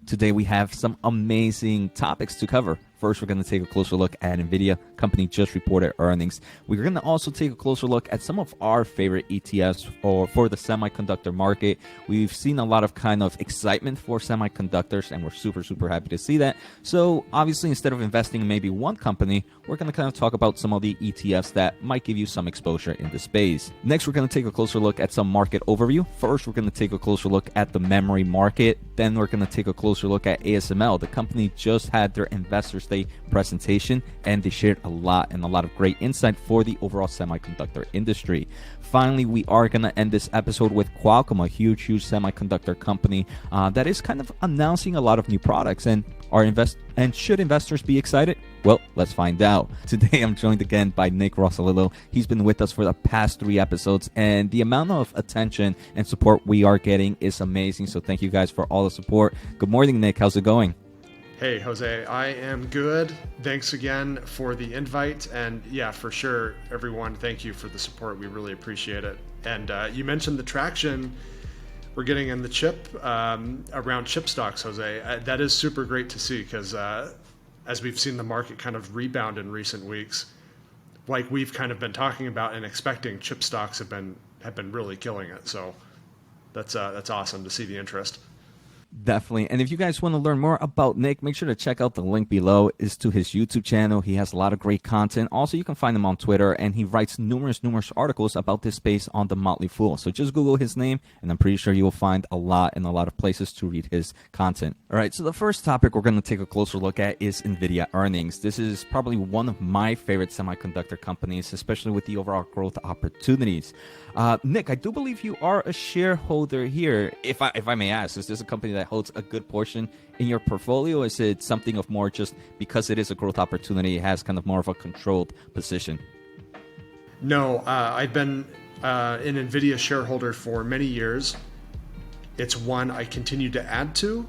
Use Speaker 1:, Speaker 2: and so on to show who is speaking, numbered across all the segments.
Speaker 1: Today we have some amazing topics to cover. First, we're going to take a closer look at Nvidia. Company just reported earnings. We're going to also take a closer look at some of our favorite ETFs for the semiconductor market. We've seen a lot of kind of excitement for semiconductors, and we're super happy to see that. So obviously, instead of investing in maybe one company, we're going to kind of talk about some of the ETFs that might give you some exposure in the space. Next, we're going to take a closer look at some market overview. First, we're going to take a closer look at the memory market. Then we're going to take a closer look at ASML. The company just had their Investors Day presentation, and they shared a lot of great insight for the overall semiconductor industry. Finally, we are going to end this episode with Qualcomm, a huge semiconductor company that is kind of announcing a lot of new products. And should investors be excited? Well, let's find out. Today, I'm joined again by Nick Rossolillo. He's been with us for the past 3 episodes, and the amount of attention and support we are getting is amazing. So thank you guys for all the support. Good morning, Nick. How's it going?
Speaker 2: Hey, Jose, I am good. Thanks again for the invite. And yeah, for sure, everyone, thank you for the support. We really appreciate it. And you mentioned the traction we're getting in the chip, around chip stocks, Jose. That is super great to see because as we've seen the market kind of rebound in recent weeks, like we've kind of been talking about and expecting, chip stocks have been really killing it. So that's awesome to see the interest.
Speaker 1: Definitely. And if you guys want to learn more about Nick, make sure to check out the link below. It's to his YouTube channel. He has a lot of great content. Also, you can find him on Twitter, and he writes numerous articles about this space on The Motley Fool. So just Google his name, and I'm pretty sure you will find a lot of places to read his content. All right, so the first topic we're going to take a closer look at is Nvidia earnings. This is probably one of my favorite semiconductor companies, especially with the overall growth opportunities. Nick, I do believe you are a shareholder here. If I may ask, is this a company that holds a good portion in your portfolio? Is it something of more just because it is a growth opportunity, it has kind of more of a controlled position?
Speaker 2: No, I've been an Nvidia shareholder for many years. It's one I continue to add to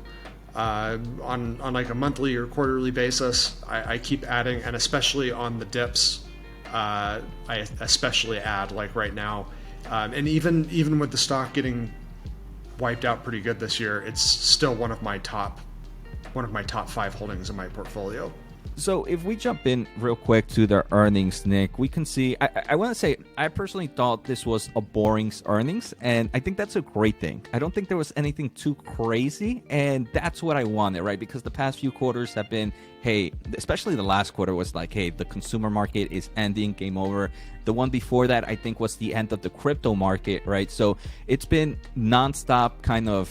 Speaker 2: on like a monthly or quarterly basis. I keep adding, and especially on the dips, I especially add, like right now. And even with the stock getting wiped out pretty good this year, it's still one of my top 5 holdings in my portfolio.
Speaker 1: So if we jump in real quick to their earnings, Nick, we can see, I want to say, I personally thought this was a boring earnings, and I think that's a great thing. I don't think there was anything too crazy, and that's what I wanted, right? Because the past few quarters have been, hey, especially the last quarter was like, hey, the consumer market is ending, game over. The one before that, I think, was the end of the crypto market, right? So it's been nonstop kind of,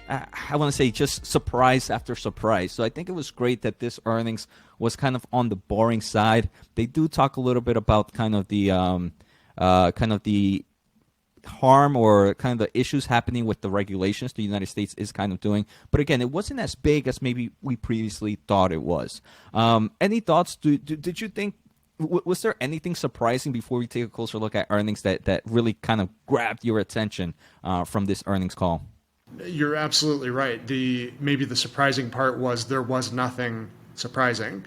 Speaker 1: I want to say, just surprise after surprise. So I think it was great that this earnings was kind of on the boring side. They do talk a little bit about kind of the harm or kind of the issues happening with the regulations the United States is kind of doing. But again, it wasn't as big as maybe we previously thought it was. Any thoughts? Did you think, was there anything surprising before we take a closer look at earnings that really kind of grabbed your attention from this earnings call?
Speaker 2: You're absolutely right. Maybe the surprising part was there was nothing surprising.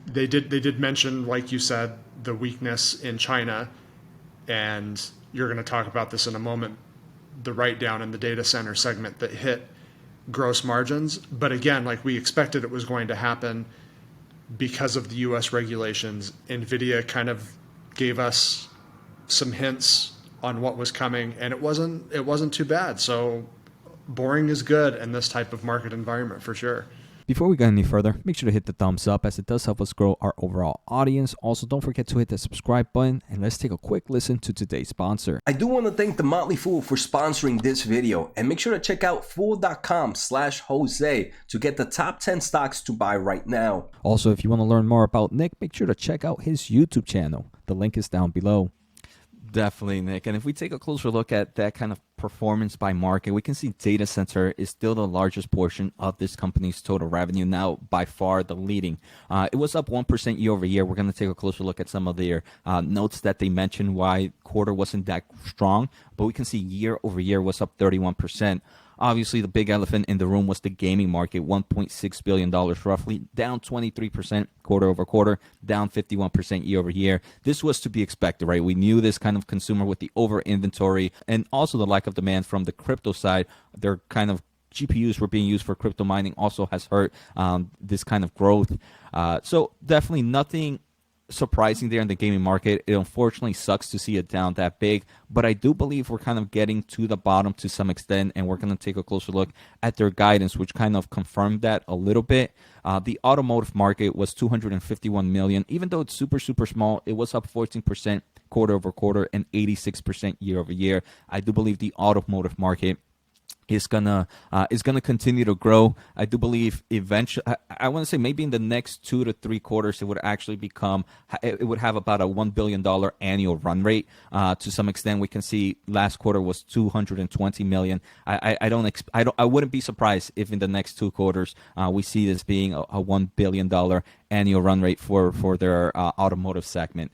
Speaker 2: They did mention, like you said, the weakness in China, and you're going to talk about this in a moment, the write-down in the data center segment that hit gross margins. But again, like we expected it was going to happen because of the U.S. regulations. Nvidia kind of gave us some hints on what was coming, and it wasn't too bad. So boring is good in this type of market environment for sure.
Speaker 1: Before we go any further, make sure to hit the thumbs up as it does help us grow our overall audience. Also, don't forget to hit the subscribe button, and let's take a quick listen to today's sponsor.
Speaker 3: I do want to thank the Motley Fool for sponsoring this video, and make sure to check out fool.com/Jose to get the top 10 stocks to buy right now.
Speaker 1: Also, if you want to learn more about Nick, make sure to check out his YouTube channel. The link is down below. Definitely, Nick. And if we take a closer look at that kind of performance by market, we can see data center is still the largest portion of this company's total revenue, now by far the leading. It was up 1% year over year. We're going to take a closer look at some of their notes that they mentioned why quarter wasn't that strong, but we can see year over year was up 31%. Obviously, the big elephant in the room was the gaming market, $1.6 billion roughly, down 23% quarter over quarter, down 51% year over year. This was to be expected, right? We knew this kind of consumer with the over inventory and also the lack of demand from the crypto side. They're kind of GPUs were being used for crypto mining also has hurt this kind of growth. So definitely nothing surprising there in the gaming market. It unfortunately sucks to see it down that big, but I do believe we're kind of getting to the bottom to some extent, and we're going to take a closer look at their guidance, which kind of confirmed that a little bit. The automotive market was 251 million. Even though it's super, super small, it was up 14% quarter over quarter and 86% year over year. I do believe the automotive market is gonna continue to grow. I do believe eventually, I want to say maybe in the next 2 to 3 quarters, it would actually it would have about a $1 billion annual run rate. To some extent, we can see last quarter was 220 million. I wouldn't be surprised if in the next 2 quarters we see this being a $1 billion annual run rate for their automotive segment.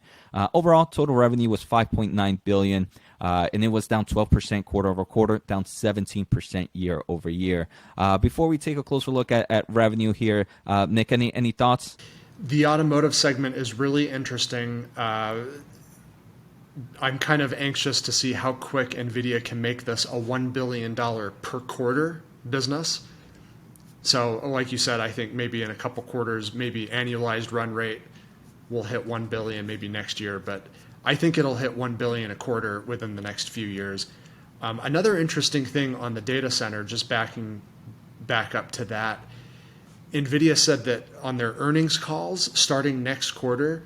Speaker 1: Overall, total revenue was 5.9 billion. And it was down 12% quarter over quarter, down 17% year over year. Before we take a closer look at revenue here, Nick, any thoughts?
Speaker 2: The automotive segment is really interesting. I'm kind of anxious to see how quick Nvidia can make this a $1 billion per quarter business. So like you said, I think maybe in a couple quarters, maybe annualized run rate will hit 1 billion maybe next year, but I think it'll hit 1 billion a quarter within the next few years. Another interesting thing on the data center, just backing back up to that, Nvidia said that on their earnings calls starting next quarter,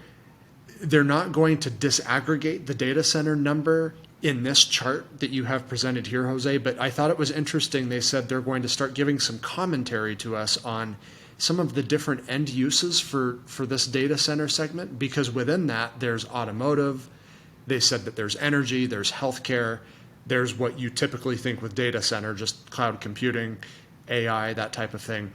Speaker 2: they're not going to disaggregate the data center number in this chart that you have presented here, Jose, but I thought it was interesting. They said they're going to start giving some commentary to us on some of the different end uses for this data center segment, because within that there's automotive. They said that there's energy, there's healthcare, there's what you typically think with data center, just cloud computing, AI, that type of thing.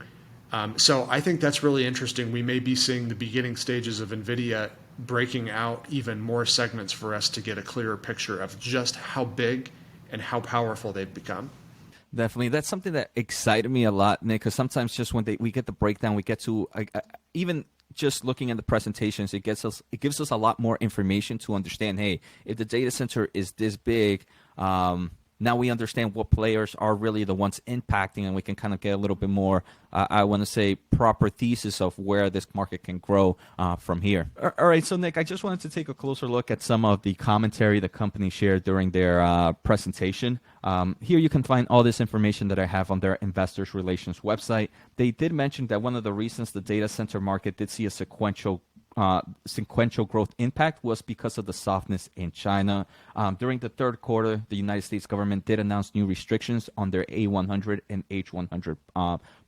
Speaker 2: So I think that's really interesting. We may be seeing the beginning stages of Nvidia breaking out even more segments for us to get a clearer picture of just how big and how powerful they've become.
Speaker 1: Definitely. That's something that excited me a lot, Nick, because sometimes just when we get the breakdown, we get to even just looking at the presentations, it gives us a lot more information to understand, hey, if the data center is this big, now we understand what players are really the ones impacting, and we can kind of get a little bit more, I want to say, proper thesis of where this market can grow from here. All right, so Nick, I just wanted to take a closer look at some of the commentary the company shared during their presentation. Here you can find all this information that I have on their investors relations website. They did mention that one of the reasons the data center market did see a sequential growth impact was because of the softness in China. During the third quarter, the United States government did announce new restrictions on their A100 and H100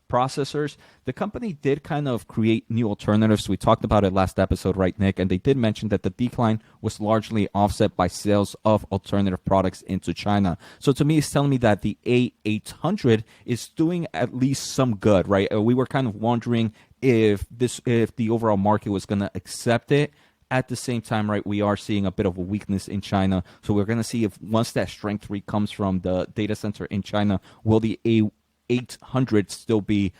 Speaker 1: processors. The company did kind of create new alternatives. We talked about it last episode, right, Nick? And they did mention that the decline was largely offset by sales of alternative products into China. So to me, it's telling me that the A800 is doing at least some good, right? We were kind of wondering if the overall market was going to accept it. At the same time, right, we are seeing a bit of a weakness in China. So we're going to see if once that strength comes from the data center in China, will the A800 still be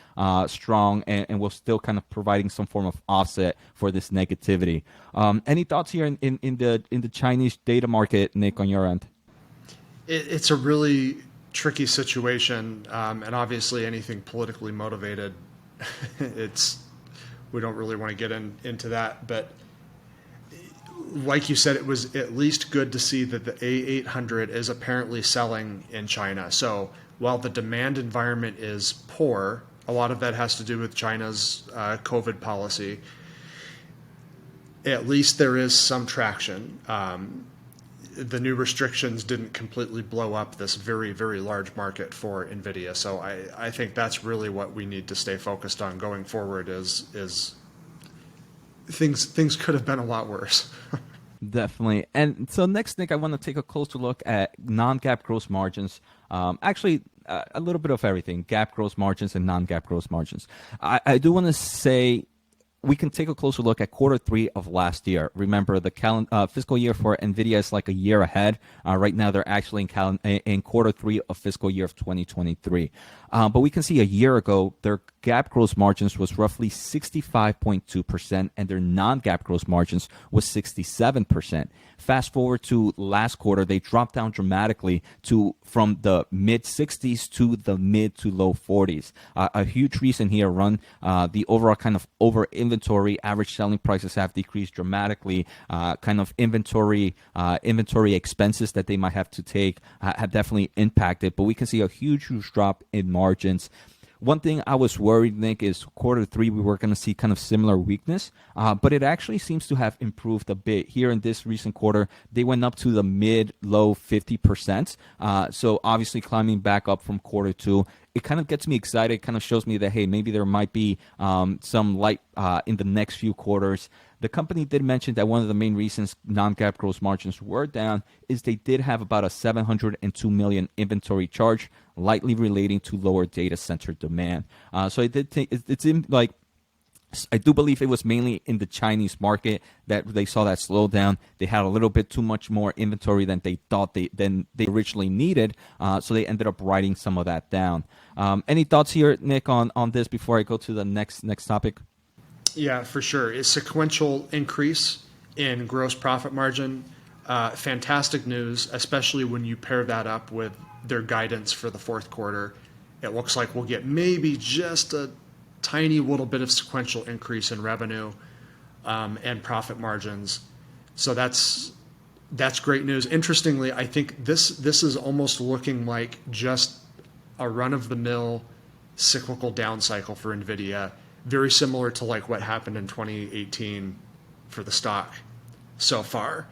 Speaker 1: strong and will still kind of providing some form of offset for this negativity. Any thoughts here in the Chinese data market, Nick, on your end?
Speaker 2: It's a really tricky situation, and obviously anything politically motivated, we don't really want to get into that, but like you said, it was at least good to see that the A800 is apparently selling in China. So while the demand environment is poor, a lot of that has to do with China's COVID policy, at least there is some traction. The new restrictions didn't completely blow up this very, very large market for Nvidia. So I think that's really what we need to stay focused on going forward is things could have been a lot worse.
Speaker 1: Definitely. And so next, Nick, I want to take a closer look at non-GAAP gross margins. Actually, a little bit of everything, GAAP gross margins and non-GAAP gross margins. I do want to say we can take a closer look at quarter 3 of last year. Remember, the fiscal year for NVIDIA is like a year ahead. Right now, they're actually in quarter 3 of fiscal year of 2023. But we can see a year ago, their GAAP gross margins was roughly 65.2%, and their non-GAAP gross margins was 67%. Fast forward to last quarter, they dropped down dramatically from the mid-60s to the mid to low 40s. A huge reason here, the overall kind of over inventory, average selling prices have decreased dramatically. Kind of inventory expenses that they might have to take have definitely impacted. But we can see a huge drop in margins. One thing I was worried, Nick, is quarter 3 we were going to see kind of similar weakness, but it actually seems to have improved a bit. Here in this recent quarter, they went up to the mid-low 50%, so obviously climbing back up from quarter 2. It kind of gets me excited. It kind of shows me that, hey, maybe there might be some light in the next few quarters. The company did mention that one of the main reasons non-GAAP gross margins were down is they did have about a $702 million inventory charge, likely relating to lower data center demand. So it seemed like, I do believe it was mainly in the Chinese market that they saw that slowdown. They had a little bit too much more inventory than they thought they originally needed, so they ended up writing some of that down. Any thoughts here, Nick, on this before I go to the next topic?
Speaker 2: Yeah, for sure. A sequential increase in gross profit margin. Fantastic news, especially when you pair that up with their guidance for the fourth quarter. It looks like we'll get maybe just a tiny little bit of sequential increase in revenue and profit margins. So that's great news. Interestingly, I think this is almost looking like just a run-of-the-mill cyclical down cycle for Nvidia, very similar to like what happened in 2018 for the stock so far.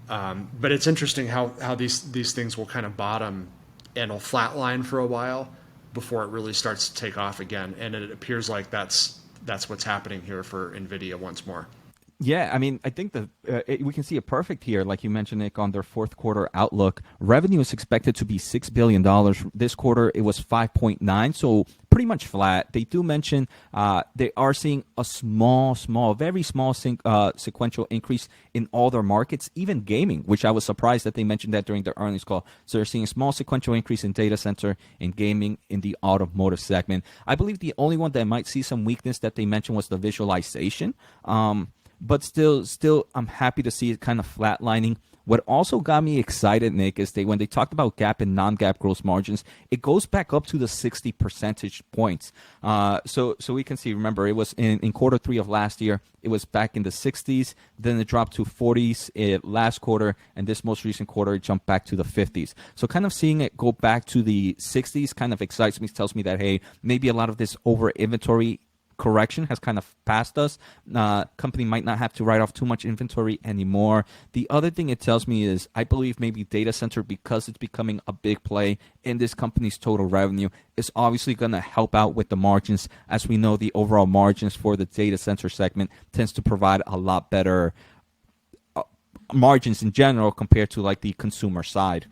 Speaker 2: But it's interesting how these things will kind of bottom and will flatline for a while before it really starts to take off again. And it appears like that's what's happening here for Nvidia once more.
Speaker 1: Yeah, I mean, I think we can see it perfect here, like you mentioned, Nick, on their fourth quarter outlook. Revenue is expected to be $6 billion. This quarter, it was 5.9, so pretty much flat. They do mention they are seeing a very small sequential increase in all their markets, even gaming, which I was surprised that they mentioned that during their earnings call. So they're seeing a small sequential increase in data center, in gaming, in the automotive segment. I believe the only one that might see some weakness that they mentioned was the visualization. But still, I'm happy to see it kind of flatlining. What also got me excited, Nick, is when they talked about GAAP and non-GAAP gross margins, it goes back up to the 60 percentage points. So we can see, remember, it was in quarter 3 of last year, it was back in the 60s, then it dropped to 40s last quarter, and this most recent quarter, it jumped back to the 50s. So kind of seeing it go back to the 60s kind of excites me, tells me that, hey, maybe a lot of this over inventory correction has kind of passed us. Company might not have to write off too much inventory anymore. The other thing it tells me is I believe maybe data center, because it's becoming a big play in this company's total revenue, is obviously going to help out with the margins. As we know, the overall margins for the data center segment tends to provide a lot better margins in general compared to like the consumer side.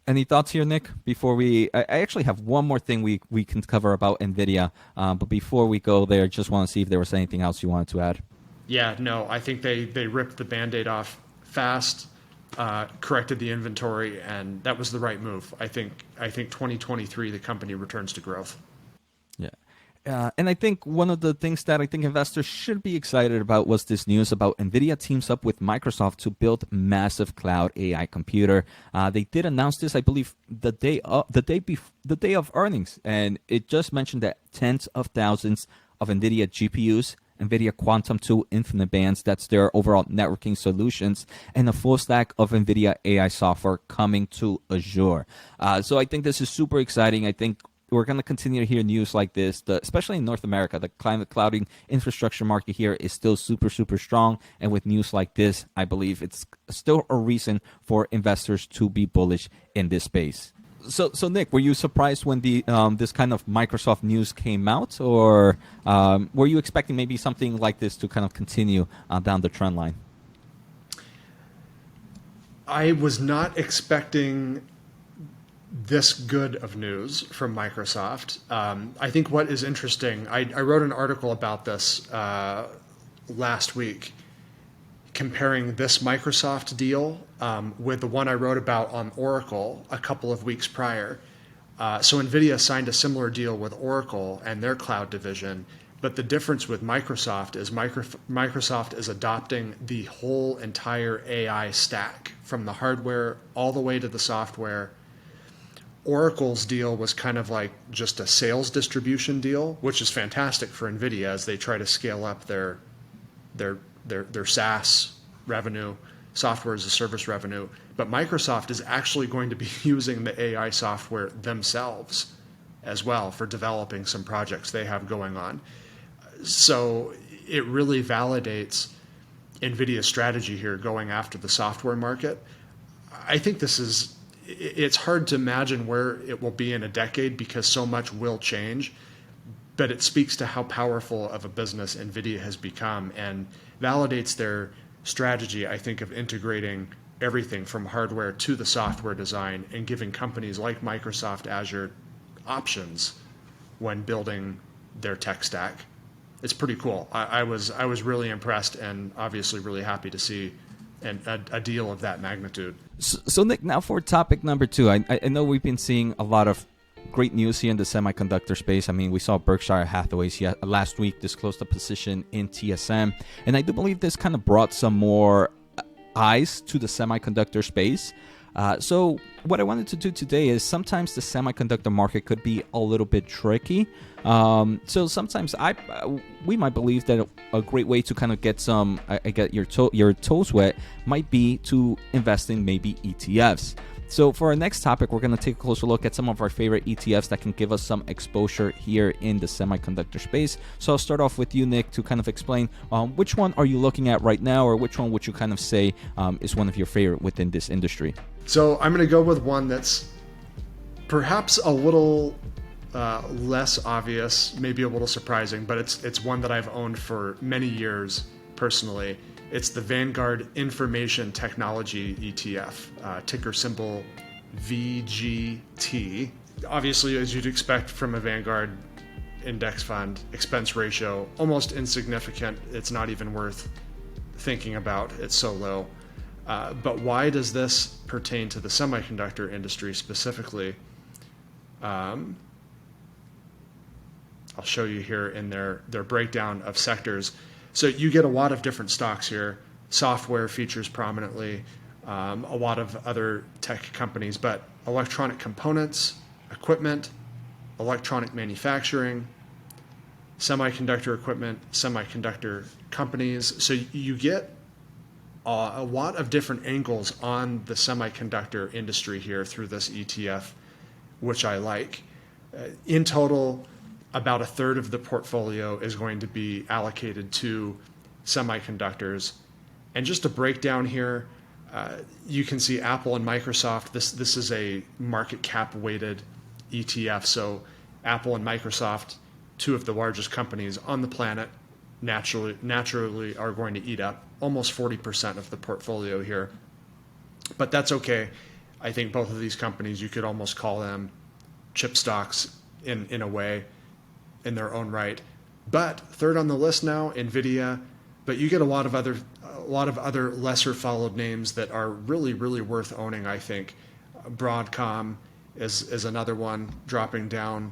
Speaker 1: Any thoughts here, Nick? Before I actually have one more thing we can cover about NVIDIA, but before we go there, just want to see if there was anything else you wanted to add.
Speaker 2: Yeah, no, I think they ripped the Band-Aid off fast, corrected the inventory, and that was the right move. I think 2023, the company returns to growth.
Speaker 1: Yeah. And I think one of the things that I think investors should be excited about was this news about NVIDIA teams up with Microsoft to build massive cloud AI computer. They did announce this, I believe, the day of earnings, and it just mentioned that tens of thousands of NVIDIA GPUs, NVIDIA Quantum 2 Infinite Bands, that's their overall networking solutions, and a full stack of NVIDIA AI software coming to Azure. So I think this is super exciting. I think we're going to continue to hear news like this, especially in North America. The climate clouding infrastructure market here is still super, super strong. And with news like this, I believe it's still a reason for investors to be bullish in this space. So Nick, were you surprised when this kind of Microsoft news came out, or were you expecting maybe something like this to kind of continue down the trend line?
Speaker 2: I was not expecting this good of news from Microsoft. I think what is interesting, I wrote an article about this last week, comparing this Microsoft deal with the one I wrote about on Oracle a couple of weeks prior. So Nvidia signed a similar deal with Oracle and their cloud division, but the difference with Microsoft is Microsoft is adopting the whole entire AI stack, from the hardware all the way to the software. Oracle's deal was kind of like just a sales distribution deal, which is fantastic for Nvidia as they try to scale up their SaaS revenue, software as a service revenue. But Microsoft is actually going to be using the AI software themselves as well for developing some projects they have going on. So it really validates Nvidia's strategy here, going after the software market. I think it's hard to imagine where it will be in a decade because so much will change, but it speaks to how powerful of a business Nvidia has become and validates their strategy, I think, of integrating everything from hardware to the software design and giving companies like Microsoft Azure options when building their tech stack. It's pretty cool. I was really impressed and obviously really happy to see a deal of that magnitude.
Speaker 1: So Nick, now for topic number 2. I know we've been seeing a lot of great news here in the semiconductor space. I mean, we saw Berkshire Hathaway last week disclosed a position in TSM, and I do believe this kind of brought some more eyes to the semiconductor space. So what I wanted to do today is, sometimes the semiconductor market could be a little bit tricky. So sometimes we might believe that a great way to kind of get some, get your toes wet might be to invest in maybe ETFs. So for our next topic, we're going to take a closer look at some of our favorite ETFs that can give us some exposure here in the semiconductor space. So I'll start off with you, Nick, to kind of explain which one are you looking at right now, or which one would you kind of say is one of your favorite within this industry?
Speaker 2: So I'm going to go with one that's perhaps a little less obvious, maybe a little surprising, but it's one that I've owned for many years personally. It's the Vanguard Information Technology ETF, ticker symbol VGT. Obviously, as you'd expect from a Vanguard index fund, expense ratio almost insignificant. It's not even worth thinking about. It's so low. But why does this pertain to the semiconductor industry specifically? I'll show you here in their breakdown of sectors. So you get a lot of different stocks here. Software features prominently, a lot of other tech companies, but electronic components, equipment, electronic manufacturing, semiconductor equipment, semiconductor companies. So you get a lot of different angles on the semiconductor industry here through this ETF, which I like. In total, about a third of the portfolio is going to be allocated to semiconductors. And just to break down here, you can see Apple and Microsoft. This is a market cap weighted ETF. So Apple and Microsoft, two of the largest companies on the planet, naturally are going to eat up almost 40% of the portfolio here. But that's okay. I think both of these companies, you could almost call them chip stocks in a way, in their own right. But third on the list now, Nvidia. But you get a lot of other lesser followed names that are really, really worth owning, I think. Broadcom is another one, dropping down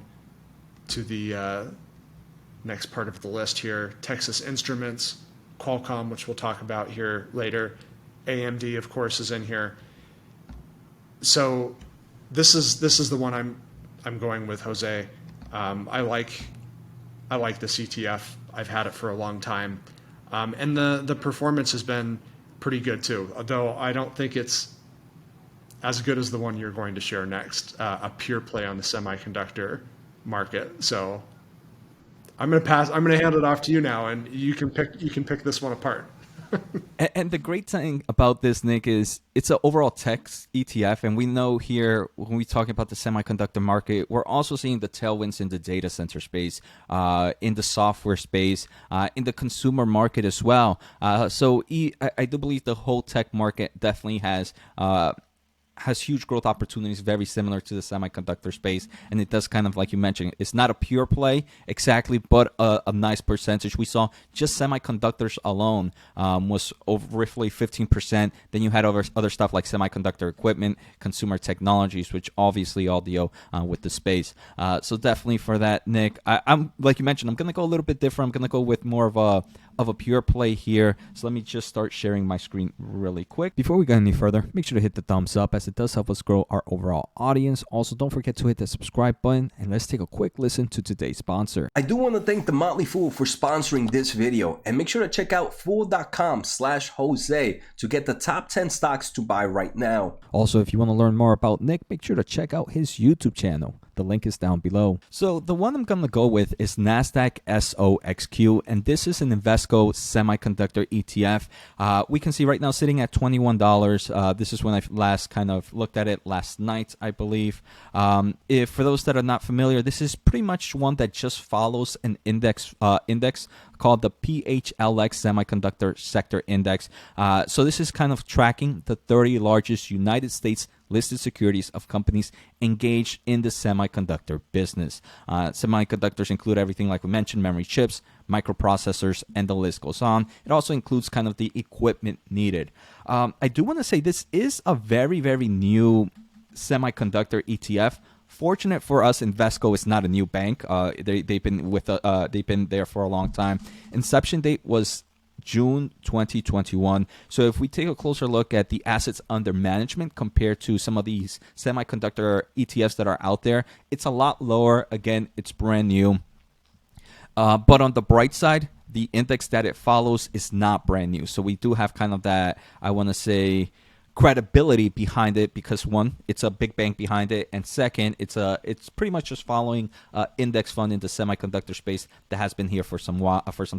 Speaker 2: to the next part of the list here. Texas Instruments, Qualcomm, which we'll talk about here later. AMD, of course, is in here. So this is the one I'm going with, Jose. I like this ETF. I've had it for a long time. And the performance has been pretty good too, although I don't think it's as good as the one you're going to share next, a pure play on the semiconductor market. So I'm going to hand it off to you now, and you can pick this one apart.
Speaker 1: And the great thing about this, Nick, is it's an overall tech ETF. And we know here, when we talk about the semiconductor market, we're also seeing the tailwinds in the data center space, in the software space, in the consumer market as well. So I do believe the whole tech market definitely has has huge growth opportunities, very similar to the semiconductor space. And it does kind of, like you mentioned, it's not a pure play exactly, but a nice percentage. We saw just semiconductors alone was over roughly 15%. Then you had other stuff like semiconductor equipment, consumer technologies, which obviously all deal with the space. So definitely for that, Nick, I'm like you mentioned, I'm going to go a little bit different. I'm going to go with more of a pure play here. So let me just start sharing my screen really quick. Before we go any further, make sure to hit the thumbs up as it does help us grow our overall audience. Also, don't forget to hit the subscribe button, and let's take a quick listen to today's sponsor.
Speaker 3: I do want to thank The Motley Fool for sponsoring this video, and make sure to check out fool.com/Jose to get the top 10 stocks to buy right now.
Speaker 1: Also, if you want to learn more about Nick, make sure to check out his YouTube channel. The link is down below. So the one I'm going to go with is NASDAQ SOXQ, and this is an Invesco semiconductor ETF. We can see right now sitting at $21. This is when I last kind of looked at it last night, I believe. If for those that are not familiar, this is pretty much one that just follows an index called the PHLX Semiconductor Sector Index. So this is kind of tracking the 30 largest United States listed securities of companies engaged in the semiconductor business. Semiconductors include everything like we mentioned, memory chips, microprocessors, and the list goes on. It also includes kind of the equipment needed. I do want to say this is a very, very new semiconductor ETF. Fortunate for us, Invesco is not a new bank. They've been there for a long time. Inception date was June 2021. So if we take a closer look at the assets under management compared to some of these semiconductor ETFs that are out there, it's a lot lower. Again, it's brand new. But on the bright side, the index that it follows is not brand new. So we do have kind of that, I want to say, credibility behind it, because one, it's a big bank behind it, and second, it's pretty much just following index fund in the semiconductor space that has been here for some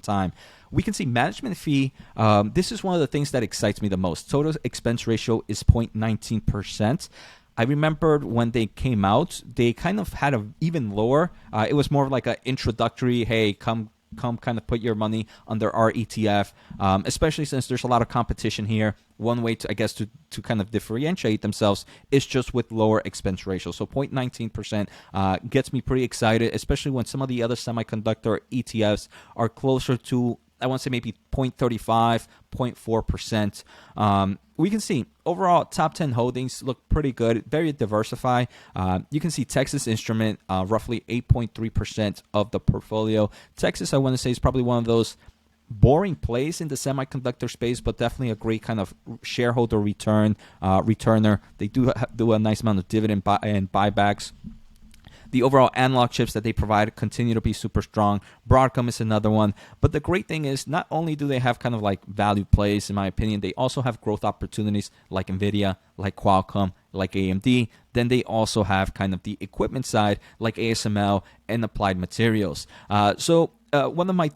Speaker 1: time. We can see management fee. This is one of the things that excites me the most. Total expense ratio is 0.19%. I remembered when they came out, they kind of had a even lower. It was more of like an introductory, hey, come kind of put your money under our ETF, especially since there's a lot of competition here. One way to, I guess, to kind of differentiate themselves is just with lower expense ratio. So 0.19% gets me pretty excited, especially when some of the other semiconductor ETFs are closer to, I want to say maybe 0.35, 0.4%. We can see overall top 10 holdings look pretty good, very diversified. You can see Texas Instrument, roughly 8.3% of the portfolio. Texas, I want to say, is probably one of those boring plays in the semiconductor space, but definitely a great kind of shareholder returner. They do a nice amount of dividend and buybacks. The overall analog chips that they provide continue to be super strong. Broadcom is another one. But the great thing is not only do they have kind of like value plays, in my opinion, they also have growth opportunities like Nvidia, like Qualcomm, like AMD. Then they also have kind of the equipment side like ASML and Applied Materials. So one of my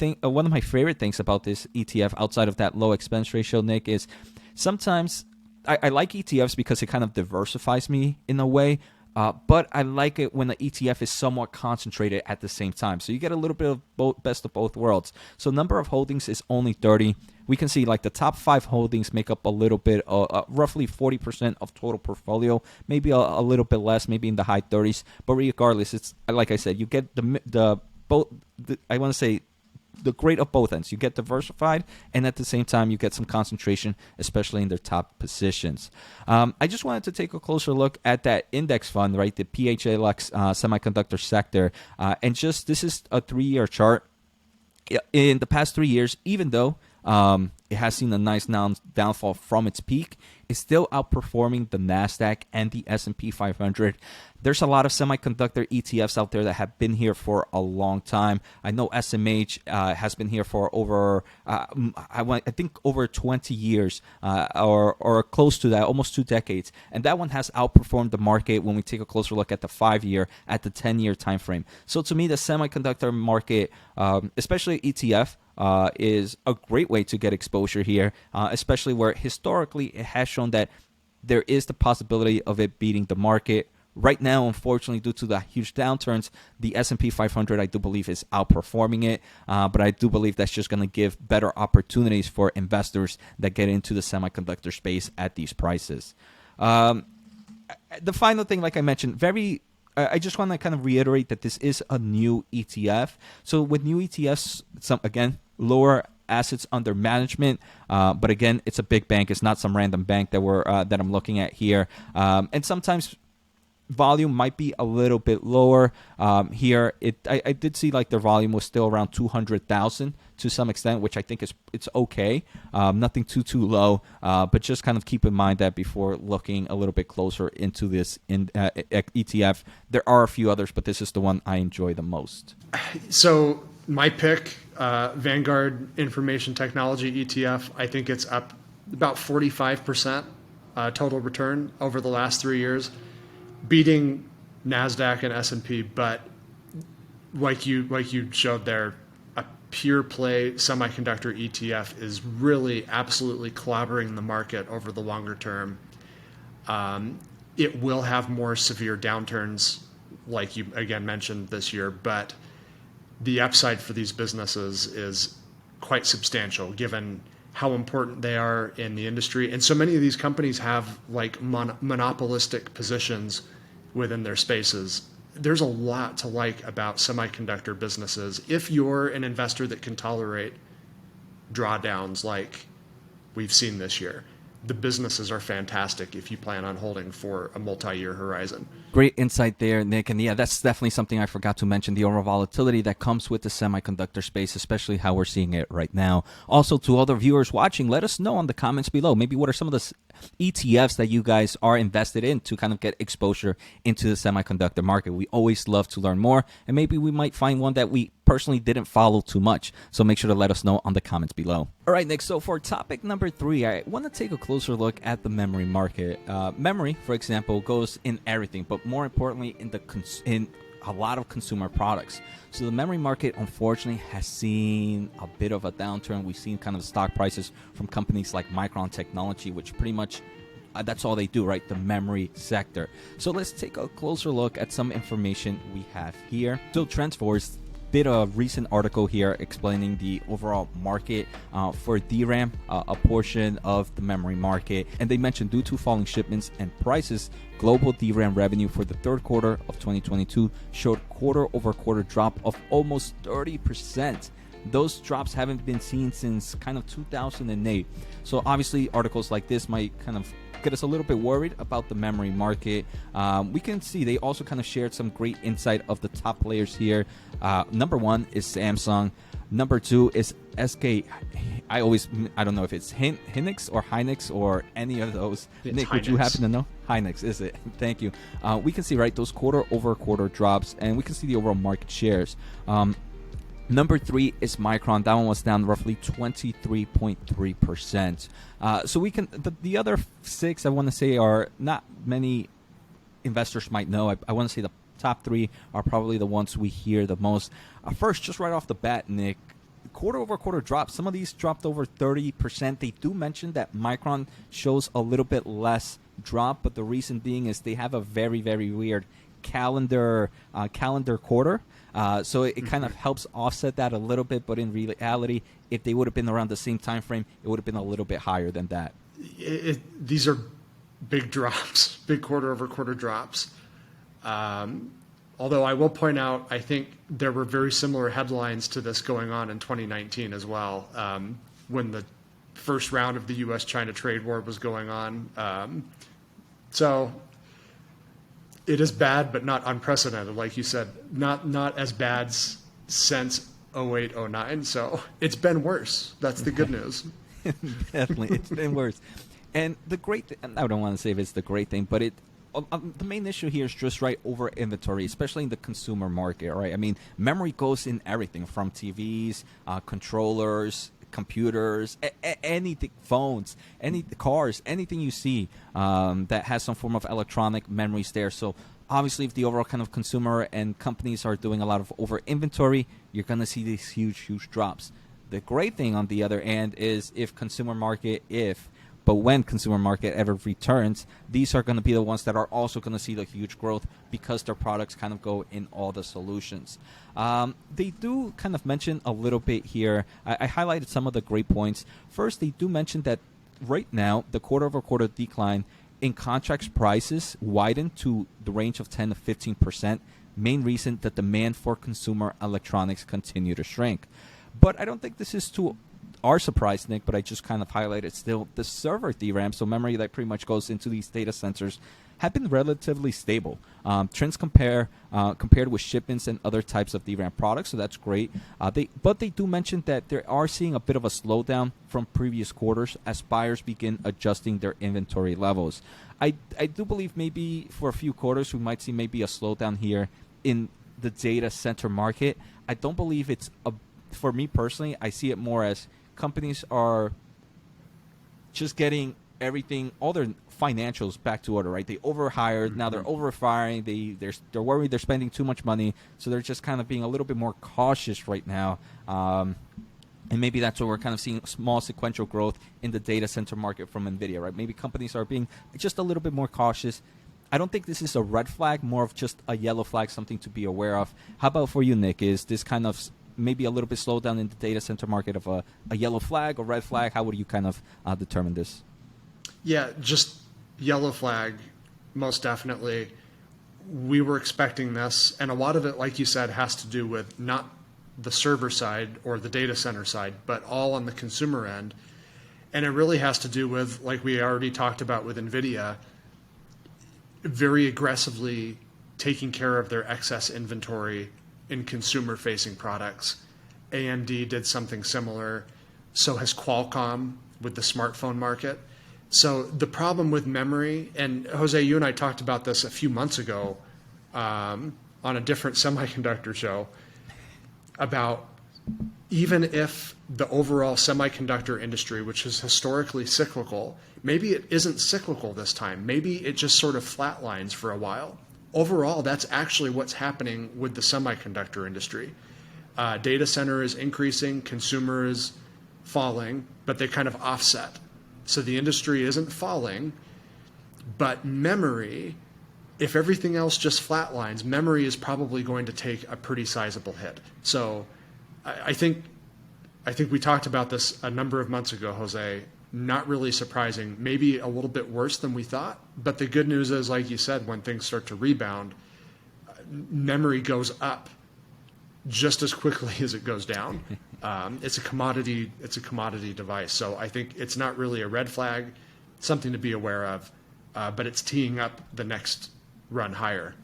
Speaker 1: favorite things about this ETF outside of that low expense ratio, Nick, is sometimes I like ETFs because it kind of diversifies me in a way. But I like it when the ETF is somewhat concentrated at the same time. So you get a little bit of best of both worlds. So number of holdings is only 30. We can see like the top 5 holdings make up a little bit, roughly 40% of total portfolio, maybe a little bit less, maybe in the high 30s. But regardless, it's like I said, you get I want to say, the great of both ends. You get diversified, and at the same time, you get some concentration, especially in their top positions. I just wanted to take a closer look at that index fund, right? The PHLX Semiconductor Sector. And just, this is a 3-year chart. In the past 3 years, even though it has seen a nice downfall from its peak, it's still outperforming the NASDAQ and the S&P 500. There's a lot of semiconductor ETFs out there that have been here for a long time. I know SMH has been here for over, I think over 20 years or close to that, almost 2 decades. And that one has outperformed the market when we take a closer look at the 5-year, at the 10-year time frame. So to me, the semiconductor market, especially ETF, is a great way to get exposure here, especially where historically it has shown that there is the possibility of it beating the market. Right now, unfortunately, due to the huge downturns, the S&P 500, I do believe, is outperforming it. But I do believe that's just going to give better opportunities for investors that get into the semiconductor space at these prices. The final thing, like I mentioned, I just want to kind of reiterate that this is a new ETF. So with new ETFs, again, lower assets under management, but again, it's a big bank. It's not some random bank that I'm looking at here, and sometimes volume might be a little bit lower here. I did see like their volume was still around 200,000 to some extent, which I think it's okay. Nothing too low, but just kind of keep in mind that before looking a little bit closer into this ETF. There are a few others, but this is the one I enjoy the most.
Speaker 2: So my pick, Vanguard Information Technology ETF, I think it's up about 45% total return over the last 3 years, beating NASDAQ and S&P, but like you showed there, a pure play semiconductor ETF is really absolutely clobbering the market over the longer term. It will have more severe downturns, like you again mentioned this year, but the upside for these businesses is quite substantial given how important they are in the industry. And so many of these companies have like monopolistic positions within their spaces. There's a lot to like about semiconductor businesses if you're an investor that can tolerate drawdowns like we've seen this year. The businesses are fantastic if you plan on holding for a multi-year horizon.
Speaker 1: Great insight there, Nick. And yeah, that's definitely something I forgot to mention, the overall volatility that comes with the semiconductor space, especially how we're seeing it right now. Also, to other viewers watching, let us know in the comments below, maybe what are some of the ETFs that you guys are invested in to kind of get exposure into the semiconductor market. We always love to learn more, and maybe we might find one that we personally didn't follow too much. So make sure to let us know on the comments below. All right, Nick, so for topic number 3, I want to take a closer look at the memory market. Memory, for example, goes in everything, but more importantly in a lot of consumer products. So the memory market, unfortunately, has seen a bit of a downturn. We've seen kind of stock prices from companies like Micron Technology, which pretty much that's all they do, right? The memory sector. So let's take a closer look at some information we have here. So TrendForce did a recent article here explaining the overall market for DRAM, a portion of the memory market. And they mentioned due to falling shipments and prices, global DRAM revenue for the third quarter of 2022 showed quarter-over-quarter drop of almost 30%. Those drops haven't been seen since kind of 2008. So obviously articles like this might kind of get us a little bit worried about the memory market. We can see they also kind of shared some great insight of the top players here. Number 1 is Samsung. Number 2 is SK. I don't know if it's Hynix or Hynix or any of those.
Speaker 2: It's
Speaker 1: Nick,
Speaker 2: Hynix.
Speaker 1: would you happen to know? Hynix, is it? Thank you. We can see, right, those quarter-over-quarter drops, and we can see the overall market shares. Number 3 is Micron. That one was down roughly 23.3%. So we can the other 6 I want to say are not many investors might know. I want to say the top 3 are probably the ones we hear the most. First, just right off the bat, Nick, quarter-over-quarter drops. Some of these dropped over 30%. They do mention that Micron shows a little bit less drop, but the reason being is they have a very, very weird calendar quarter. So it kind of helps offset that a little bit, but in reality, if they would have been around the same time frame, it would have been a little bit higher than that.
Speaker 2: These are big drops, big quarter-over-quarter drops. Although I will point out, I think there were very similar headlines to this going on in 2019 as well, when the first round of the U.S.-China trade war was going on. So it is bad, but not unprecedented. Like you said, not as bad since 08, 09. So it's been worse. That's the good news.
Speaker 1: Definitely, it's been worse. And the great thing, I don't want to say if it's the great thing, but the main issue here is just right over inventory, especially in the consumer market, right? I mean, memory goes in everything from TVs, controllers, computers, anything, phones, cars, anything you see that has some form of electronic memories there. So obviously, if the overall kind of consumer and companies are doing a lot of over inventory, you're going to see these huge drops. The great thing on the other end is when consumer market ever returns, these are going to be the ones that are also going to see the huge growth because their products kind of go in all the solutions. They do kind of mention a little bit here. I highlighted some of the great points. First, they do mention that right now, the quarter-over-quarter decline in contracts prices widened to the range of 10 to 15%. Main reason, the demand for consumer electronics continue to shrink. But I don't think this is to our surprise, Nick, but I just kind of highlighted still the server DRAM, so memory that pretty much goes into these data centers, have been relatively stable. Trends compared with shipments and other types of DRAM products, so that's great. But they do mention that they are seeing a bit of a slowdown from previous quarters as buyers begin adjusting their inventory levels. I do believe maybe for a few quarters we might see maybe a slowdown here in the data center market. I don't believe it's for me personally, I see it more as companies are just getting everything, all their financials back to order, right? They overhired, now they're overfiring, they're worried they're spending too much money, so they're just kind of being a little bit more cautious right now. And maybe that's where we're kind of seeing small sequential growth in the data center market from Nvidia, right? Maybe companies are being just a little bit more cautious. I don't think this is a red flag, more of just a yellow flag, something to be aware of. How about for you, Nick? Is this kind of maybe a little bit slowed down in the data center market of a yellow flag or red flag? How would you kind of determine this?
Speaker 2: Yeah, just yellow flag, most definitely. We were expecting this, and a lot of it, like you said, has to do with not the server side or the data center side, but all on the consumer end. And it really has to do with, like we already talked about with Nvidia, very aggressively taking care of their excess inventory in consumer-facing products. AMD did something similar. So has Qualcomm with the smartphone market. So the problem with memory, and Jose, you and I talked about this a few months ago on a different semiconductor show, about even if the overall semiconductor industry, which is historically cyclical, maybe it isn't cyclical this time. Maybe it just sort of flatlines for a while. Overall, that's actually what's happening with the semiconductor industry. Data center is increasing, consumer is falling, but they kind of offset. So the industry isn't falling, but memory, if everything else just flatlines, memory is probably going to take a pretty sizable hit. So I think we talked about this a number of months ago, Jose. Not really surprising, maybe a little bit worse than we thought. But the good news is, like you said, when things start to rebound, memory goes up just as quickly as it goes down. It's a commodity device. So I think it's not really a red flag, something to be aware of, but it's teeing up the next run higher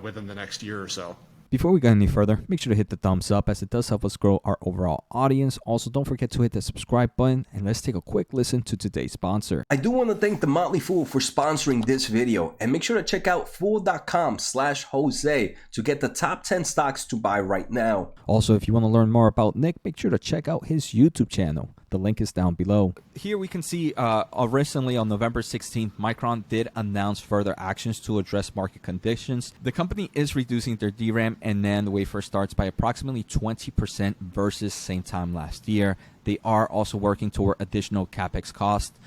Speaker 2: within the next year or so.
Speaker 1: Before we go any further, make sure to hit the thumbs up as it does help us grow our overall audience. Also, don't forget to hit the subscribe button, and let's take a quick listen to today's sponsor.
Speaker 3: I do want to thank The Motley Fool for sponsoring this video, and make sure to check out fool.com/Jose to get the top 10 stocks to buy right now.
Speaker 1: Also, if you want to learn more about Nick, make sure to check out his YouTube channel. The link is down below. Here we can see recently on November 16th, Micron did announce further actions to address market conditions. The company is reducing their DRAM and NAND wafer starts by approximately 20% versus same time last year. They are also working toward additional capex costs.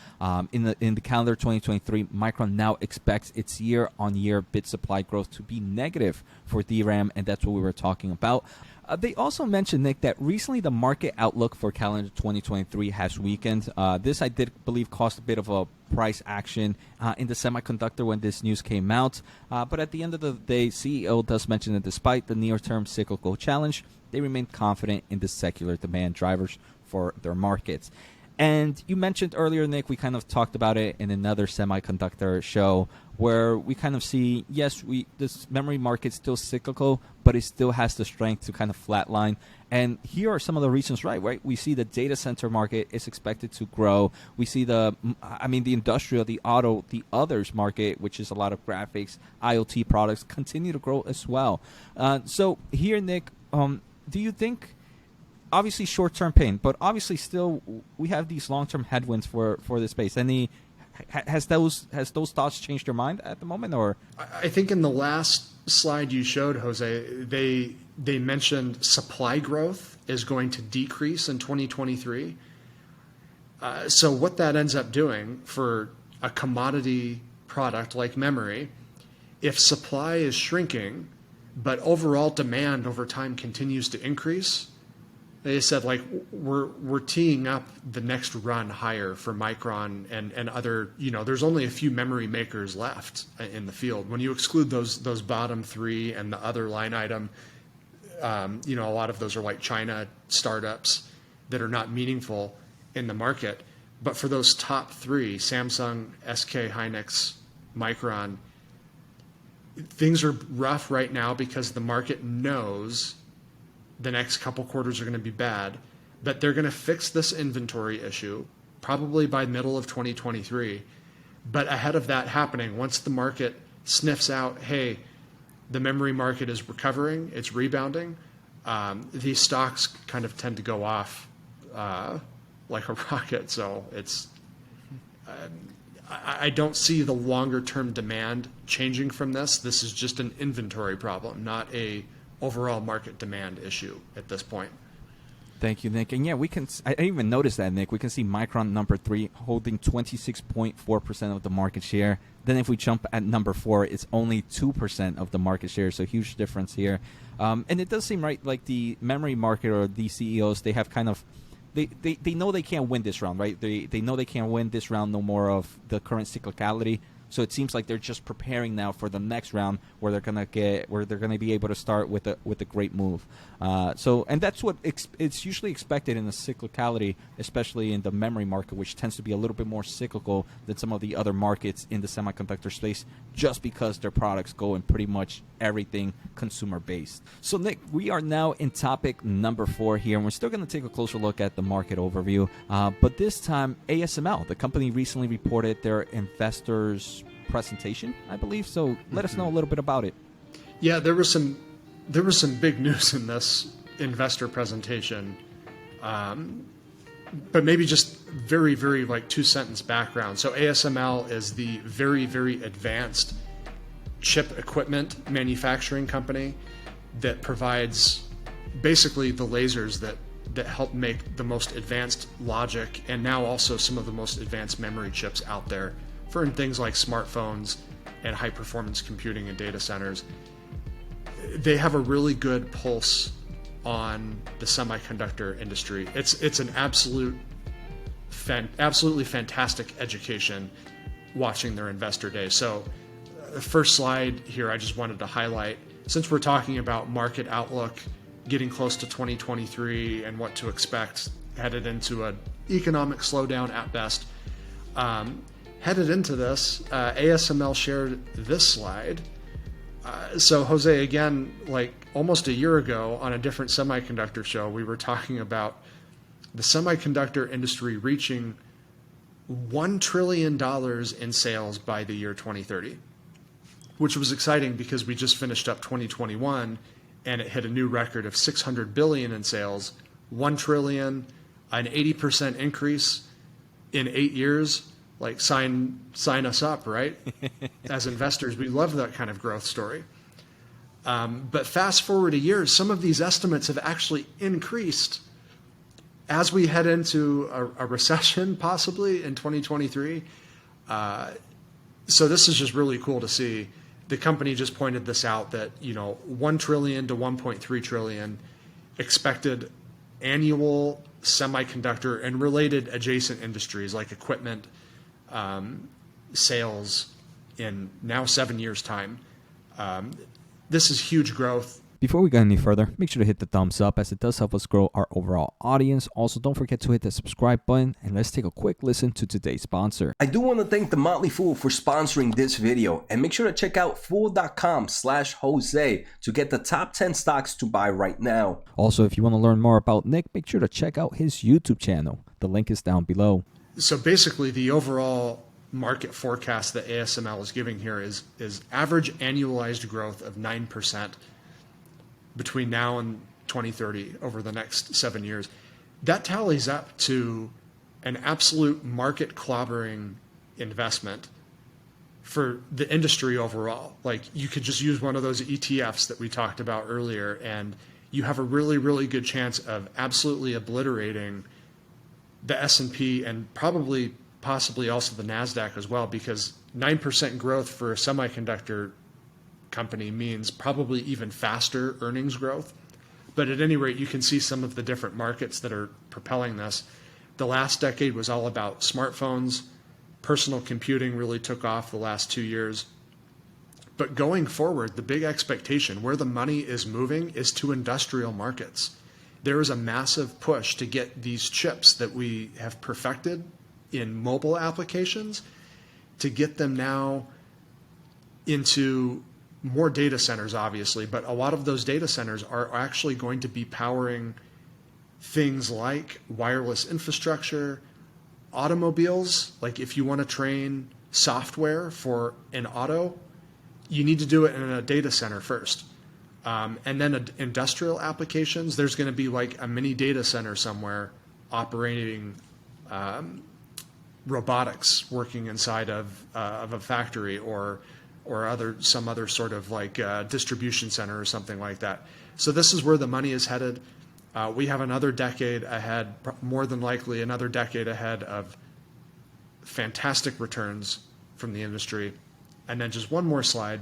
Speaker 1: In the calendar 2023, Micron now expects its year-on-year bit supply growth to be negative for DRAM, and that's what we were talking about. They also mentioned, Nick, that recently the market outlook for calendar 2023 has weakened. This, I did believe, caused a bit of a price action in the semiconductor when this news came out. But at the end of the day, CEO does mention that despite the near-term cyclical challenge, they remain confident in the secular demand drivers for their markets. And you mentioned earlier, Nick, we kind of talked about it in another semiconductor show where we kind of see, yes, this memory market's still cyclical, but it still has the strength to kind of flatline. And here are some of the reasons, right? We see the data center market is expected to grow. We see the industrial, the auto, the others market, which is a lot of graphics, IoT products, continue to grow as well. So here, Nick, do you think, obviously short-term pain, but obviously still we have these long-term headwinds for this space. Has those thoughts changed your mind at the moment, or?
Speaker 2: I think in the last slide you showed, Jose, they mentioned supply growth is going to decrease in 2023. So what that ends up doing for a commodity product like memory, if supply is shrinking, but overall demand over time continues to increase, They said, like, we're teeing up the next run higher for Micron and other, there's only a few memory makers left in the field. When you exclude those bottom three and the other line item, a lot of those are like China startups that are not meaningful in the market. But for those top three, Samsung, SK Hynix, Micron, things are rough right now because the market knows the next couple quarters are going to be bad, but they're going to fix this inventory issue probably by middle of 2023. But ahead of that happening, once the market sniffs out, hey, the memory market is recovering, it's rebounding, these stocks kind of tend to go off like a rocket. So it's I don't see the longer term demand changing from this. This is just an inventory problem, not a overall market demand issue at this point.
Speaker 1: Thank you, Nick. And yeah, I didn't even notice that, Nick. We can see Micron number 3 holding 26.4% of the market share. Then if we jump at number 4, it's only 2% of the market share. So huge difference here. And it does seem right, like the memory market or the CEOs, they have kind of, they know they can't win this round, right? They know they can't win this round, no more of the current cyclicality. So it seems like they're just preparing now for the next round where they're gonna be able to start with a great move. And that's what it's usually expected in the cyclicality, especially in the memory market, which tends to be a little bit more cyclical than some of the other markets in the semiconductor space, just because their products go in pretty much everything consumer based. So Nick, we are now in topic number 4 here, and we're still going to take a closer look at the market overview. But this time, ASML, the company recently reported their investors presentation, I believe. So let us know a little bit about it.
Speaker 2: Yeah, there was some big news in this investor presentation, but maybe just very, very like 2-sentence background. So ASML is the very, very advanced chip equipment manufacturing company that provides basically the lasers that help make the most advanced logic and now also some of the most advanced memory chips out there for things like smartphones and high performance computing and data centers. They have a really good pulse on the semiconductor industry. It's an absolutely fantastic education watching their investor day. So the first slide here, I just wanted to highlight, since we're talking about market outlook, getting close to 2023 and what to expect headed into an economic slowdown at best. Headed into this, ASML shared this slide. So Jose, again, like almost a year ago on a different semiconductor show, we were talking about the semiconductor industry reaching $1 trillion in sales by the year 2030, which was exciting because we just finished up 2021 and it hit a new record of $600 billion in sales, 1 trillion, an 80% increase in 8 years. Like sign us up, right? As investors, we love that kind of growth story. But fast forward a year, some of these estimates have actually increased as we head into a recession, possibly in 2023. So this is just really cool to see. The company just pointed this out that 1 trillion to 1.3 trillion expected annual semiconductor and related adjacent industries like equipment sales in now 7 years' time. This is huge growth.
Speaker 1: Before we go any further, make sure to hit the thumbs up as it does help us grow our overall audience. Also, don't forget to hit the subscribe button, and let's take a quick listen to today's sponsor.
Speaker 3: I do want to thank The Motley Fool for sponsoring this video, and make sure to check out fool.com/Jose to get the top 10 stocks to buy right now.
Speaker 1: Also, if you want to learn more about Nick, make sure to check out his YouTube channel. The link is down below.
Speaker 2: So basically, the overall market forecast that ASML is giving here is average annualized growth of 9% between now and 2030 over the next 7 years. That tallies up to an absolute market clobbering investment for the industry overall. Like, you could just use one of those ETFs that we talked about earlier, and you have a really, really good chance of absolutely obliterating the S&P and possibly also the NASDAQ as well, because 9% growth for a semiconductor company means probably even faster earnings growth. But at any rate, you can see some of the different markets that are propelling this. The last decade was all about smartphones. Personal computing really took off the last 2 years. But going forward, the big expectation, where the money is moving, is to industrial markets. There is a massive push to get these chips that we have perfected in mobile applications, to get them now into more data centers, obviously, but a lot of those data centers are actually going to be powering things like wireless infrastructure, automobiles. Like if you want to train software for an auto, you need to do it in a data center first. And then industrial applications, there's going to be like a mini data center somewhere operating robotics working inside of a factory or some other sort of like distribution center or something like that. So this is where the money is headed. We have another decade ahead, more than likely another decade ahead of fantastic returns from the industry. And then just one more slide.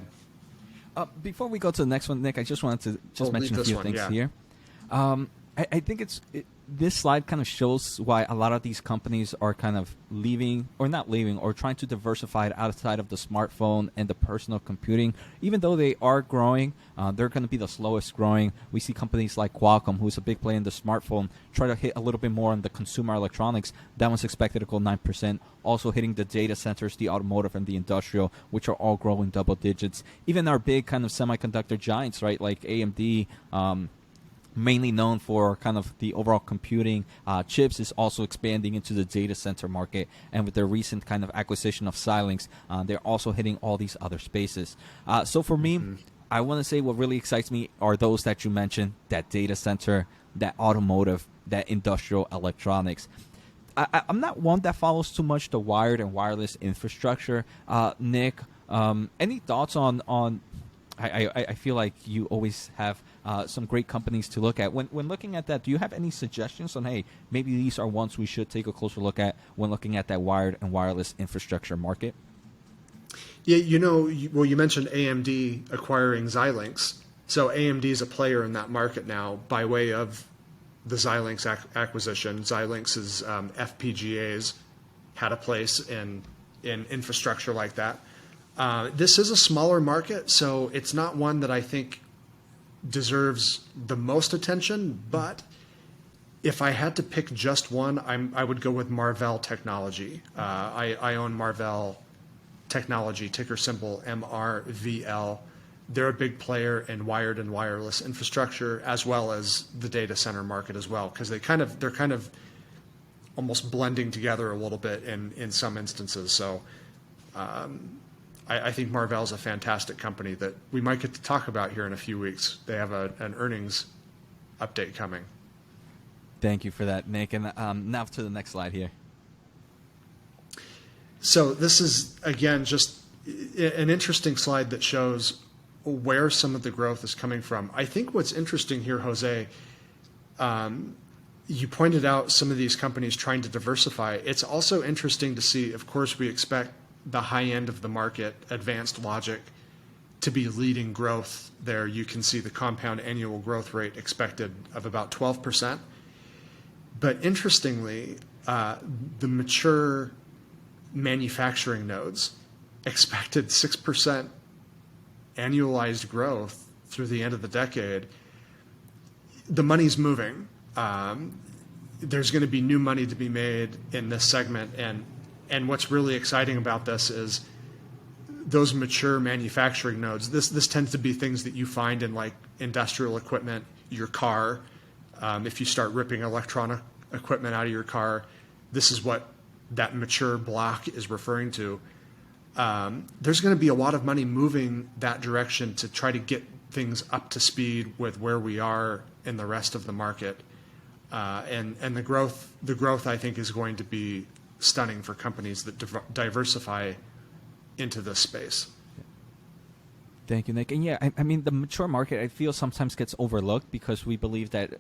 Speaker 1: Before we go to the next one, Nick, I just wanted to mention a few things here. I think this slide kind of shows why a lot of these companies are kind of leaving, or not leaving, or trying to diversify it outside of the smartphone and the personal computing. Even though they are growing, they're going to be the slowest growing. We see companies like Qualcomm, who's a big player in the smartphone, try to hit a little bit more on the consumer electronics. That one's expected to go 9%. Also hitting the data centers, the automotive, and the industrial, which are all growing double digits. Even our big kind of semiconductor giants, right, like AMD, mainly known for kind of the overall computing chips, is also expanding into the data center market. And with their recent kind of acquisition of Xilinx, they're also hitting all these other spaces. So for me, I want to say what really excites me are those that you mentioned, that data center, that automotive, that industrial electronics. I'm not one that follows too much the wired and wireless infrastructure. Nick, any thoughts on I feel like you always have some great companies to look at. When looking at that, do you have any suggestions on, hey, maybe these are ones we should take a closer look at when looking at that wired and wireless infrastructure market?
Speaker 2: Yeah, you mentioned AMD acquiring Xilinx. So AMD is a player in that market now by way of the Xilinx acquisition. Xilinx's FPGAs had a place in infrastructure like that. This is a smaller market, so it's not one that I think deserves the most attention. But if I had to pick just one, I would go with Marvell Technology. I own Marvell Technology, ticker symbol MRVL. They're a big player in wired and wireless infrastructure, as well as the data center market as well, because they're kind of almost blending together a little bit in some instances. So I think Marvell is a fantastic company that we might get to talk about here in a few weeks. They have an earnings update coming.
Speaker 1: Thank you for that, Nick. And now to the next slide here.
Speaker 2: So this is, again, just an interesting slide that shows where some of the growth is coming from. I think what's interesting here, Jose, you pointed out some of these companies trying to diversify. It's also interesting to see, of course, we expect the high end of the market, advanced logic, to be leading growth there. You can see the compound annual growth rate expected of about 12%. But interestingly, the mature manufacturing nodes expected 6% annualized growth through the end of the decade. The money's moving. There's going to be new money to be made in this segment, and what's really exciting about this is those mature manufacturing nodes. This tends to be things that you find in like industrial equipment, your car. If you start ripping electronic equipment out of your car, this is what that mature block is referring to. There's going to be a lot of money moving that direction to try to get things up to speed with where we are in the rest of the market. And the growth I think is going to be stunning for companies that diversify into this space.
Speaker 1: Thank you, Nick. And yeah, I mean, the mature market, I feel sometimes gets overlooked because we believe that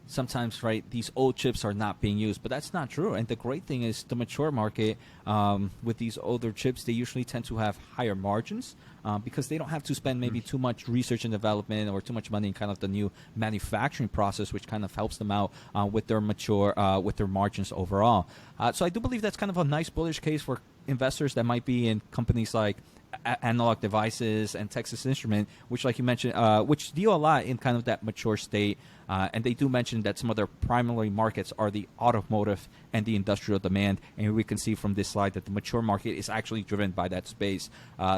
Speaker 1: sometimes, right, these old chips are not being used, but that's not true. And the great thing is the mature market, with these older chips, they usually tend to have higher margins because they don't have to spend maybe too much research and development or too much money in kind of the new manufacturing process, which kind of helps them out with their with their margins overall. So I do believe that's kind of a nice bullish case for investors that might be in companies like Analog Devices and Texas Instrument, which, like you mentioned, which deal a lot in kind of that mature state. And they do mention that some of their primary markets are the automotive and the industrial demand. And we can see from this slide that the mature market is actually driven by that space.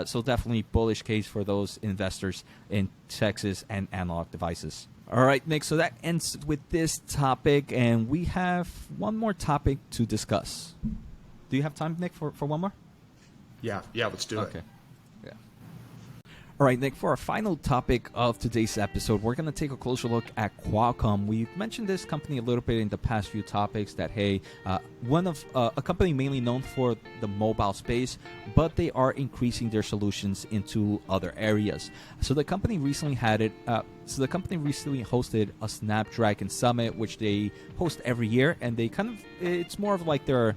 Speaker 1: So definitely bullish case for those investors in Texas and Analog Devices. All right, Nick, so that ends with this topic. And we have one more topic to discuss. Do you have time, Nick, for one more?
Speaker 2: Yeah, let's do it.
Speaker 1: Okay. All right, Nick, for our final topic of today's episode, we're going to take a closer look at Qualcomm. We've mentioned this company a little bit in the past few topics that, hey, a company mainly known for the mobile space, but they are increasing their solutions into other areas. So the company recently hosted a Snapdragon Summit, which they host every year, and it's more of like their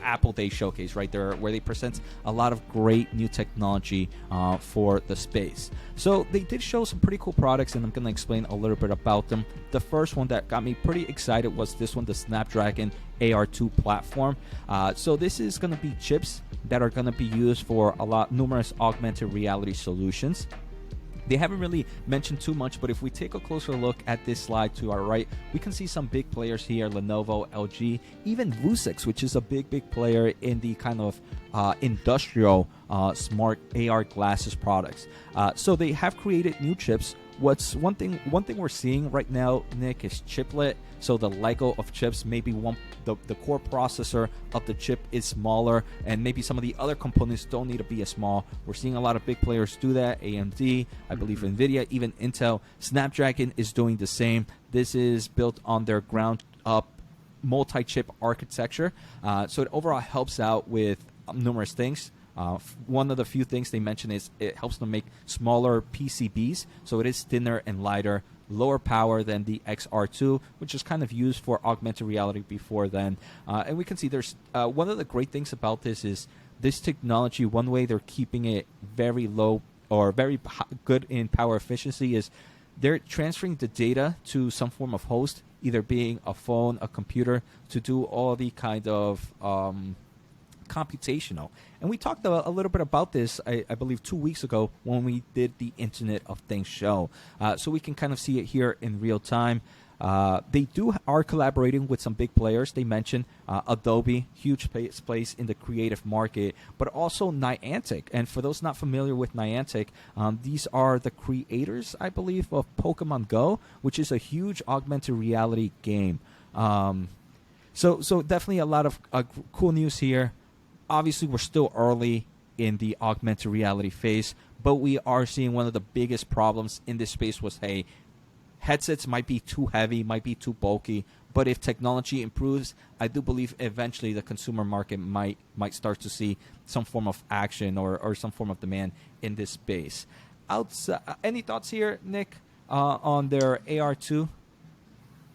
Speaker 1: Apple Day showcase, right? Where they present a lot of great new technology for the space. So they did show some pretty cool products, and I'm going to explain a little bit about them. The first one that got me pretty excited was this one, the Snapdragon AR2 platform. So this is going to be chips that are going to be used for numerous augmented reality solutions. They haven't really mentioned too much, but if we take a closer look at this slide to our right, we can see some big players here: Lenovo, LG, even Vuzix, which is a big player in the kind of industrial smart AR glasses products. So they have created new chips. One thing we're seeing right now, Nick, is chiplet. So the Lego of chips, maybe the core processor of the chip is smaller, and maybe some of the other components don't need to be as small. We're seeing a lot of big players do that. AMD, I believe Nvidia, even Intel. Snapdragon is doing the same. This is built on their ground up multi-chip architecture. So it overall helps out with numerous things. One of the few things they mention is it helps them make smaller PCBs, so it is thinner and lighter, lower power than the XR2, which is kind of used for augmented reality before then. And we can see there's one of the great things about this is this technology. One way they're keeping it very low or very good in power efficiency is they're transferring the data to some form of host, either being a phone, a computer, to do all the kind of computational. And we talked a little bit about this, I believe, 2 weeks ago when we did the Internet of Things show. So we can kind of see it here in real time. They are collaborating with some big players. They mentioned Adobe, huge place in the creative market, but also Niantic. And for those not familiar with Niantic, these are the creators, I believe, of Pokemon Go, which is a huge augmented reality game. So definitely a lot of cool news here. Obviously, we're still early in the augmented reality phase, but we are seeing one of the biggest problems in this space was, hey, headsets might be too heavy, might be too bulky, but if technology improves, I do believe eventually the consumer market might start to see some form of action or some form of demand in this space. Any thoughts here, Nick, on their AR2?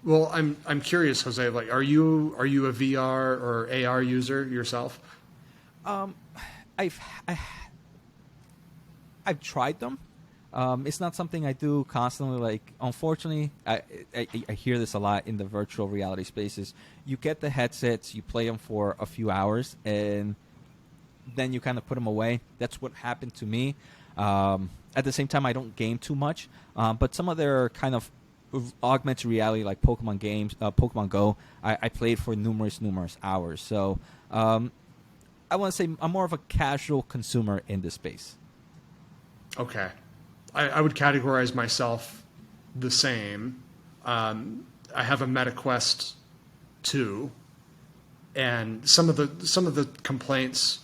Speaker 2: Well, I'm curious, Jose. Like, are you a VR or AR user yourself?
Speaker 1: I've tried them. It's not something I do constantly. Like, unfortunately, I hear this a lot in the virtual reality spaces. You get the headsets, you play them for a few hours, and then you kind of put them away. That's what happened to me. At the same time, I don't game too much, but some of their kind of augmented reality, like Pokemon Go, I played for numerous hours. So I want to say I'm more of a casual consumer in this space.
Speaker 2: Okay. I would categorize myself the same. I have a MetaQuest 2, and some of the complaints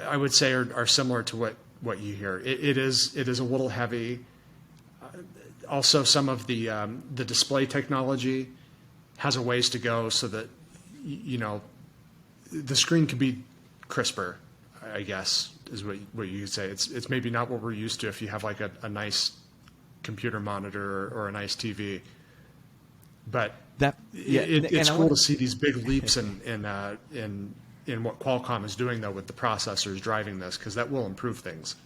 Speaker 2: I would say are similar to what you hear. It is a little heavy. Also, some of the display technology has a ways to go, so that the screen could be crisper, I guess, is what you could say. It's maybe not what we're used to if you have like a nice computer monitor or a nice TV. But
Speaker 1: Yeah,
Speaker 2: it's cool to see these big leaps in what Qualcomm is doing, though, with the processors driving this, because that will improve things.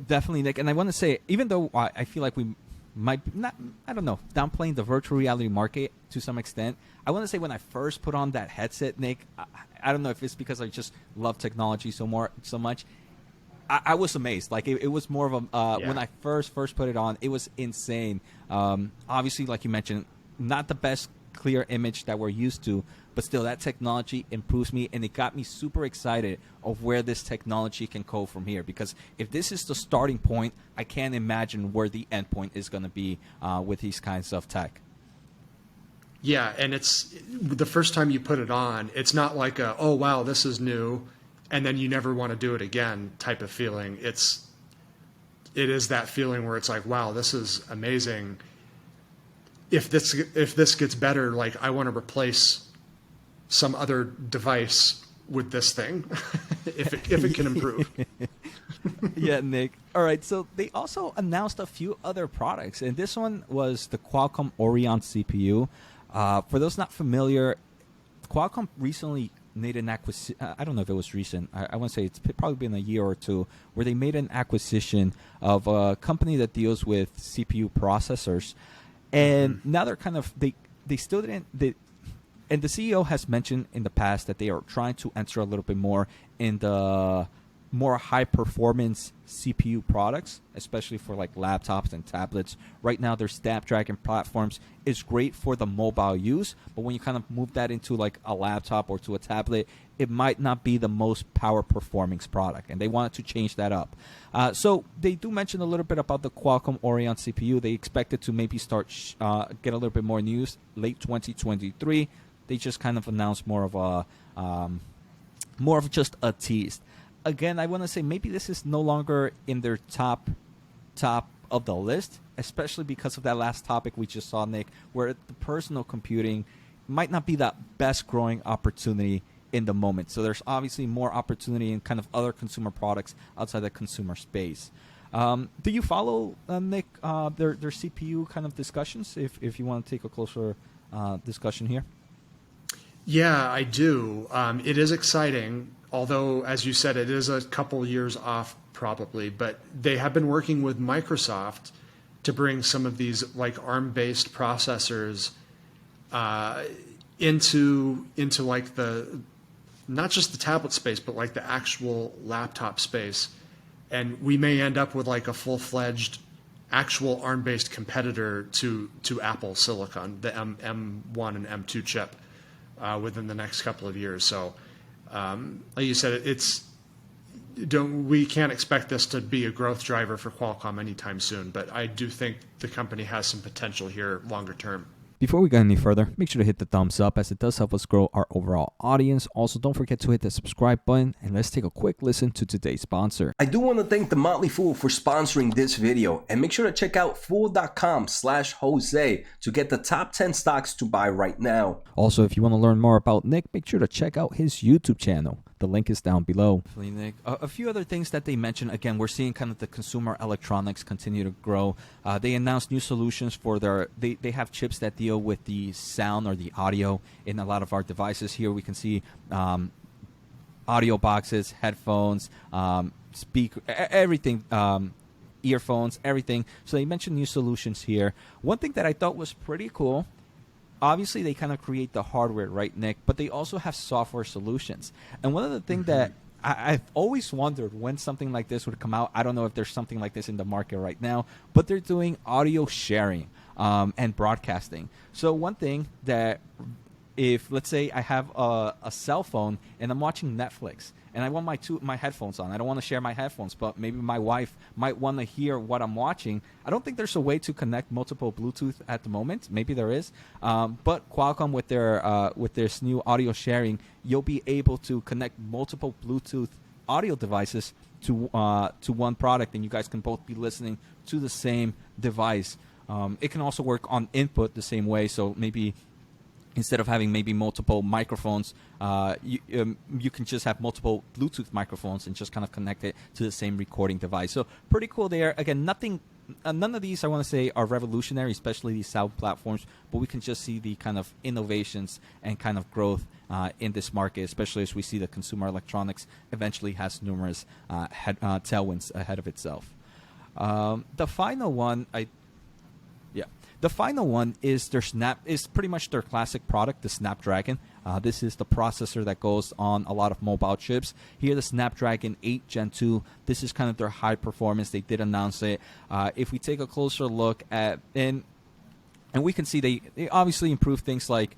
Speaker 1: Definitely, Nick. And I want to say, even though I feel like we might be not, I don't know, downplaying the virtual reality market to some extent, I want to say when I first put on that headset, Nick, I don't know if it's because I just love technology so much. I was amazed. Like it was more of a when I first put it on, it was insane. Obviously, like you mentioned, not the best clear image that we're used to, but still that technology improves me, and it got me super excited of where this technology can go from here. Because if this is the starting point, I can't imagine where the end point is going to be with these kinds of tech.
Speaker 2: Yeah, and it's the first time you put it on, it's not like oh wow, this is new, and then you never want to do it again type of feeling. It is that feeling where it's like, wow, this is amazing. If this gets better, like I want to replace some other device with this thing, if it can improve.
Speaker 1: Yeah, Nick. All right, so they also announced a few other products, and this one was the Qualcomm Orion CPU. For those not familiar, Qualcomm recently made an acquisition. I don't know if it was recent. I want to say it's probably been a year or two, where they made an acquisition of a company that deals with CPU processors. And now they're kind of they still didn't and the CEO has mentioned in the past that they are trying to enter a little bit more in the more high performance CPU products, especially for like laptops and tablets. Right now, their Snapdragon platforms is great for the mobile use, but when you kind of move that into like a laptop or to a tablet, it might not be the most power performing product, and they wanted to change that up. So they do mention a little bit about the Qualcomm Orion CPU. They expect it to maybe start get a little bit more news late 2023. They just kind of announced more of just a tease. Again, I want to say maybe this is no longer in their top of the list, especially because of that last topic we just saw, Nick, where the personal computing might not be that best growing opportunity in the moment. So there's obviously more opportunity in kind of other consumer products outside the consumer space. Do you follow, Nick, their CPU kind of discussions, if you want to take a closer discussion here?
Speaker 2: Yeah, I do. It is exciting, although, as you said, it is a couple years off probably. But they have been working with Microsoft to bring some of these like ARM-based processors into like the not just the tablet space, but like the actual laptop space. And we may end up with like a full-fledged actual ARM-based competitor to Apple Silicon, the M1 and M2 chip. Within the next couple of years. So, like you said, we can't expect this to be a growth driver for Qualcomm anytime soon, but I do think the company has some potential here longer term.
Speaker 1: Before we go any further, make sure to hit the thumbs up as it does help us grow our overall audience. Also, don't forget to hit the subscribe button, and let's take a quick listen to today's sponsor.
Speaker 3: I do want to thank The Motley Fool for sponsoring this video, and make sure to check out fool.com/Jose to get the top 10 stocks to buy right now.
Speaker 1: Also, if you want to learn more about Nick, make sure to check out his YouTube channel. The link is down below. Nick, a few other things that they mentioned. Again, we're seeing kind of the consumer electronics continue to grow. They announced new solutions for they have chips that deal with the sound or the audio in a lot of our devices. Here we can see audio boxes, headphones, everything, earphones, everything. So they mentioned new solutions here. One thing that I thought was pretty cool, obviously they kind of create the hardware, right, Nick? But they also have software solutions. And one of the things that I've always wondered when something like this would come out, I don't know if there's something like this in the market right now, but they're doing audio sharing and broadcasting. So one thing that if, let's say, I have a cell phone and I'm watching Netflix and I want my headphones on. I don't want to share my headphones, but maybe my wife might want to hear what I'm watching. I don't think there's a way to connect multiple Bluetooth at the moment. Maybe there is. But Qualcomm, with this new audio sharing, you'll be able to connect multiple Bluetooth audio devices to one product, and you guys can both be listening to the same device. It can also work on input the same way. So maybe instead of having maybe multiple microphones, you can just have multiple Bluetooth microphones and just kind of connect it to the same recording device. So pretty cool there. Again, nothing none of these I want to say are revolutionary, especially these sound platforms, but we can just see the kind of innovations and kind of growth in this market, especially as we see that consumer electronics eventually has numerous tailwinds ahead of itself. The final one, the final one is is pretty much their classic product, the Snapdragon. This is the processor that goes on a lot of mobile chips. Here, the Snapdragon 8 Gen 2. This is kind of their high performance. They did announce it. If we take a closer look at and we can see they obviously improve things like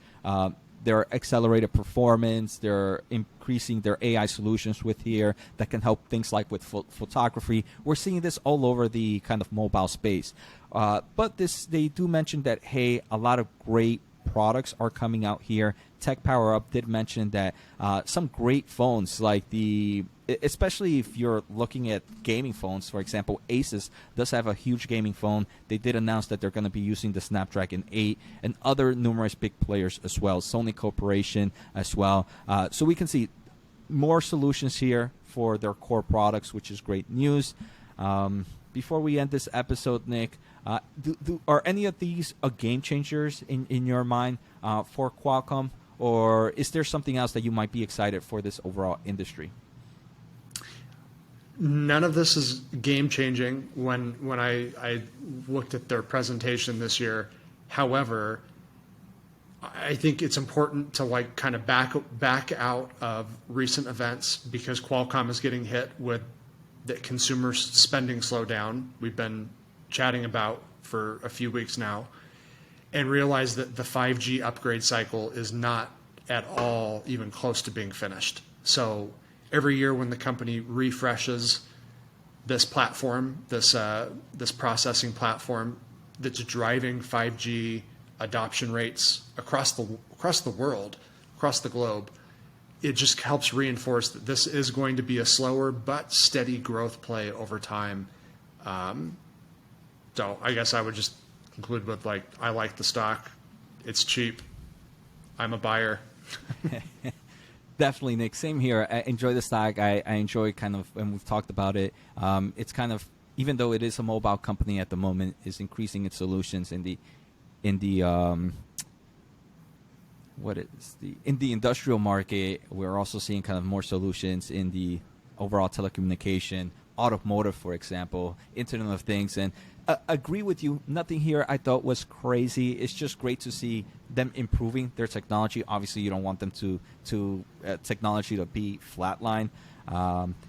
Speaker 1: their accelerated performance. They're increasing their AI solutions with here that can help things like with photography. We're seeing this all over the kind of mobile space. But they do mention that, hey, a lot of great products are coming out here. Tech Power Up did mention that some great phones, like especially if you're looking at gaming phones, for example, Asus does have a huge gaming phone. They did announce that they're going to be using the Snapdragon 8 and other numerous big players as well, Sony Corporation as well. So we can see more solutions here for their core products, which is great news. Before we end this episode, Nick, are any of these game changers in your mind for Qualcomm, or is there something else that you might be excited for this overall industry?
Speaker 2: None of this is game changing when I looked at their presentation this year. However, I think it's important to kind of back out of recent events, because Qualcomm is getting hit with the consumer spending slowdown we've been chatting about for a few weeks now, and realize that the 5G upgrade cycle is not at all even close to being finished. So every year when the company refreshes this platform, this processing platform that's driving 5G adoption rates across the world, across the globe, it just helps reinforce that this is going to be a slower but steady growth play over time. So I guess I would just conclude with, I like the stock. It's cheap. I'm a buyer.
Speaker 1: Definitely, Nick. Same here. I enjoy the stock. I enjoy kind of, and we've talked about it. It's kind of, even though it is a mobile company at the moment, is increasing its solutions in the industrial market. We're also seeing kind of more solutions in the overall telecommunication, automotive, for example, Internet of Things. And agree with you. Nothing here I thought was crazy. It's just great to see them improving their technology. Obviously, you don't want them to technology to be flatline.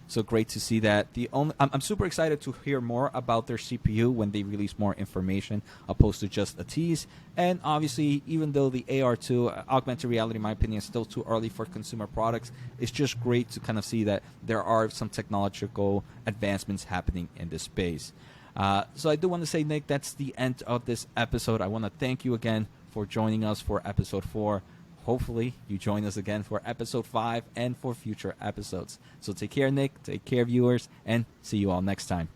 Speaker 1: So great to see that. I'm super excited to hear more about their CPU when they release more information, opposed to just a tease. And obviously, even though the AR2, augmented reality, in my opinion, is still too early for consumer products, it's just great to kind of see that there are some technological advancements happening in this space. So I do want to say, Nick, that's the end of this episode. I want to thank you again for joining us for episode 4. Hopefully you join us again for episode 5 and for future episodes. So take care, Nick. Take care, viewers, and see you all next time.